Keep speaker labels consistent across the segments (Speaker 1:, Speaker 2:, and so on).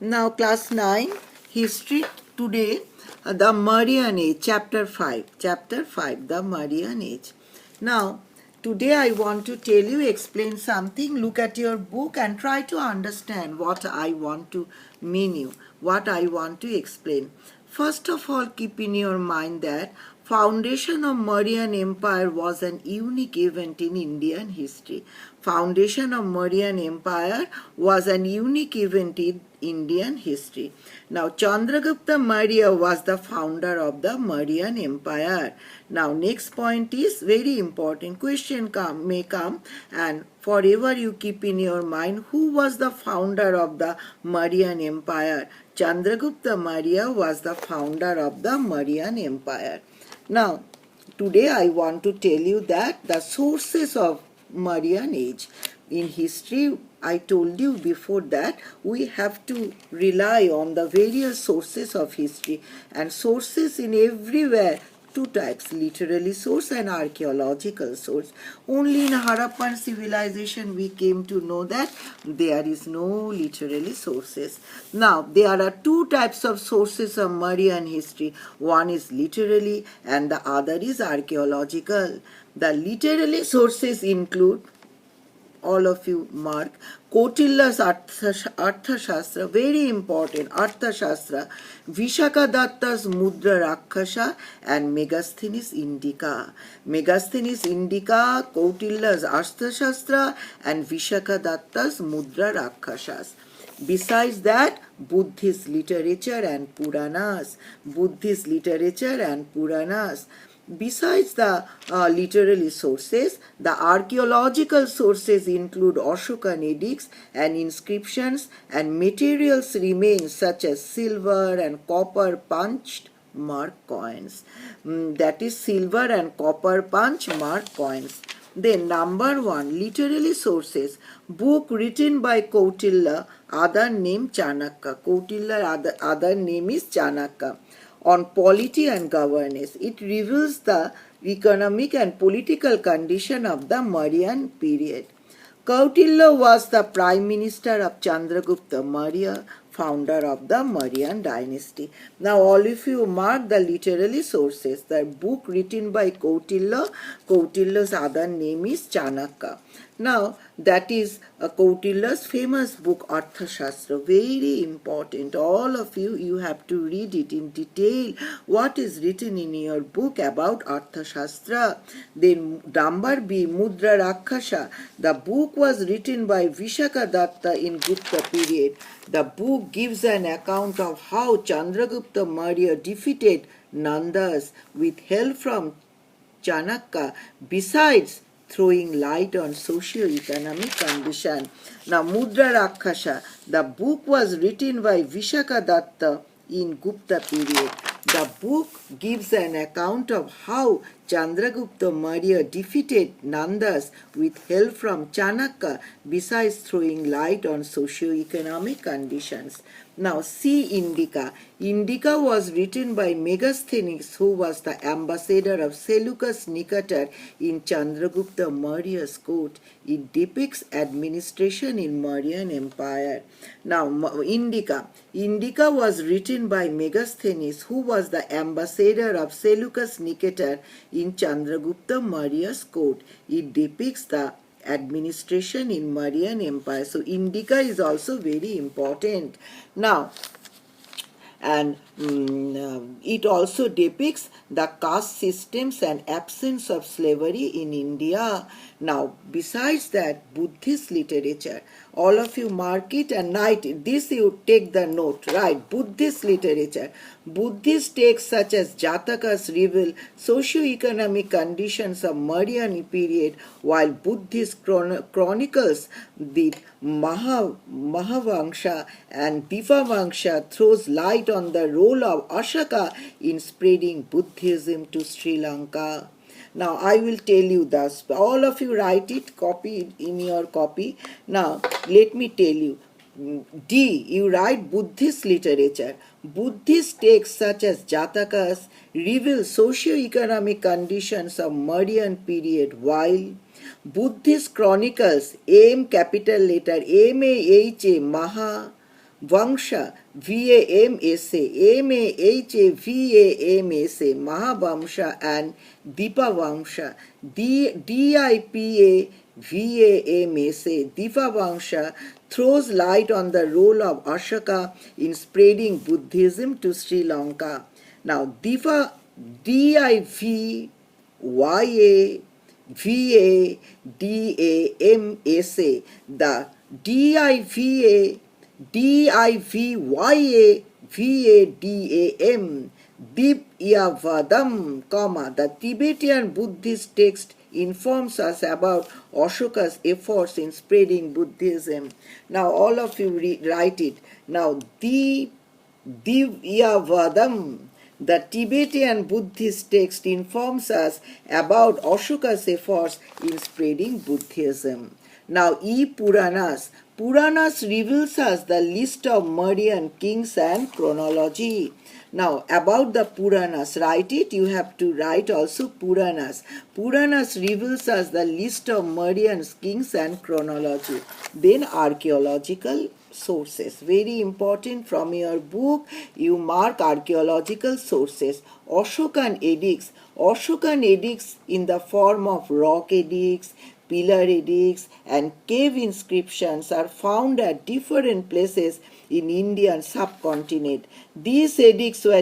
Speaker 1: Now, class 9, history today, the Mauryan Age, chapter 5. Chapter 5, the Mauryan Age. Now, today I want to tell you, explain something. Look at your book and try to understand what I want to mean you, what I want to explain. First of all, keep in your mind that foundation of Mauryan Empire was an unique event in Indian history. Foundation of Mauryan Empire was an unique event in Indian history. Now, Chandragupta Maurya was the founder of the Mauryan Empire. Now, next point is very important. Question may come, and forever you keep in your mind who was the founder of the Mauryan Empire. Chandragupta Maurya was the founder of the Mauryan Empire. Now, today I want to tell you that the sources of Mauryan age. In history, I told you before that we have to rely on the various sources of history, and sources in everywhere. Two types, literary source and archaeological source. Only in Harappan civilization we came to know that there is no literary sources. Now, there are two types of sources of Mauryan history. One is literary and the other is archaeological. The literary sources include, all of you mark, Kautilya's Arthashastra, very important, Arthashastra, Vishakadatta's Mudra Rakshasa, and Megasthenes Indica. Megasthenes Indica, Kautilya's Arthashastra, and Vishakadatta's Mudra Rakshasas. Besides that, Buddhist literature and Puranas. Buddhist literature and Puranas. Besides the literary sources, the archaeological sources include Ashokan edicts and inscriptions and materials remains such as silver and copper punched mark coins. That is silver and copper punch mark coins. Then number 1, literary sources. Book written by Kautilya, other name Chanakya. Kautilya other name is Chanakya. On polity and governance. It reveals the economic and political condition of the Mauryan period. Kautilya was the prime minister of Chandragupta Maurya, founder of the Mauryan dynasty. Now, all of you mark the literary sources. The book written by Kautilya, Kautilya's other name is Chanakya. Now, that is Kautilya's famous book Arthashastra, very important. All of you, you have to read it in detail. What is written in your book about Arthashastra? Then number B, Mudra Rakshasa. The book was written by Vishakadatta in Gupta period. The book gives an account of how Chandragupta Maurya defeated Nandas with help from Chanakya, besides throwing light on socio-economic condition. Now, Mudra Rakshasa, the book was written by Vishakadatta in Gupta period. The book gives an account of how Chandragupta Maurya defeated Nandas with help from Chanakya, besides throwing light on socio-economic conditions. Now, C. Indica. Indica was written by Megasthenes, who was the ambassador of Seleucus Nicator in Chandragupta Maurya's court. It depicts administration in Mauryan Empire. Now, Indica. Indica was written by Megasthenes, who was the ambassador of Seleucus Nicator in Chandragupta Maurya's court. It depicts the administration in Mauryan Empire. So, Indica is also very important. Now, and it also depicts the caste systems and absence of slavery in India. Now, besides that, Buddhist literature, all of you mark it and write it. This you take the note, right? Buddhist literature. Buddhist texts such as Jatakas reveal socio-economic conditions of Mauryan period, while Buddhist chronicles the Mahavangsha and Divavangsha throws light on the role of Ashoka in spreading Buddhism to Sri Lanka. Now, I will tell you this. All of you write it, copy it in your copy. Now, let me tell you. D. You write Buddhist literature. Buddhist texts such as Jatakas reveal socio-economic conditions of Mauryan period, while Buddhist chronicles, M capital letter, M-A-H-A, Maha, Vamsha, V-A-M-S-A, M-A-H-A-V-A-M-S-A, Mahavamsha and Dipavamsha, D-I-P-A-V-A-M-S-A, Dipavamsha throws light on the role of Ashoka in spreading Buddhism to Sri Lanka. Now, D-I-V-Y-A-V-A-D-A-M-S-A, the D-I-V-Y-A-V-A-D-A-M, Divyavadam, the Tibetan Buddhist text informs us about Ashoka's efforts in spreading Buddhism. Now all of you write it. Now Divyavadam, the Tibetan Buddhist text informs us about Ashoka's efforts in spreading Buddhism. Now Puranas. Puranas reveals us the list of Mauryan kings and chronology. Now about the Puranas, write it, you have to write also Puranas. Puranas reveals us the list of Mauryan kings and chronology. Then archaeological sources. Very important, from your book you mark archaeological sources. Ashokan edicts. Ashokan edicts in the form of rock edicts, pillar edicts and cave inscriptions are found at different places in Indian subcontinent. These edicts were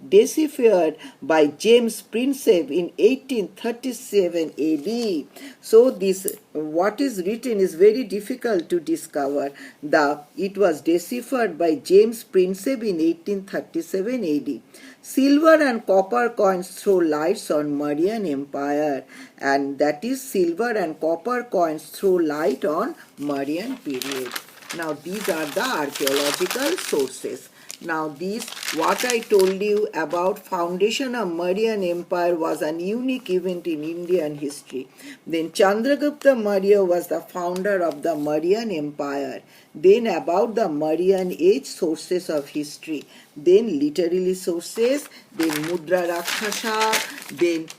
Speaker 1: deciphered by James Prinsep in 1837 AD. So this, what is written is very difficult to discover. It was deciphered by James Prinsep in 1837 AD. Silver and copper coins throw lights on Mauryan Empire, and that is silver and copper coins throw light on Mauryan period. Now these are the archaeological sources. Now what I told you about foundation of Mauryan Empire was an unique event in Indian history. Then Chandragupta Maurya was the founder of the Mauryan Empire. Then about the Mauryan age, sources of history. Then literary sources, then Mudra Rakshasa, then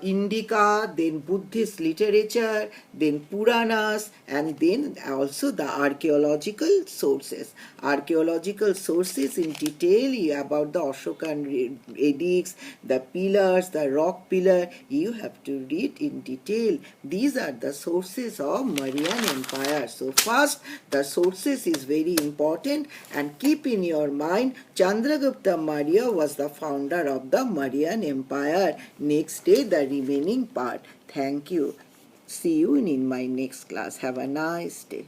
Speaker 1: Indica, then Buddhist literature, then Puranas, and then also the archaeological sources. Archaeological sources in detail about the Ashokan edicts, the pillars, the rock pillar, you have to read in detail. These are the sources of Mauryan Empire. So first, the sources is very important, and keep in your mind Chandragupta Maurya was the founder of the Mauryan Empire. Next day the remaining part. Thank you. See you in my next class. Have a nice day.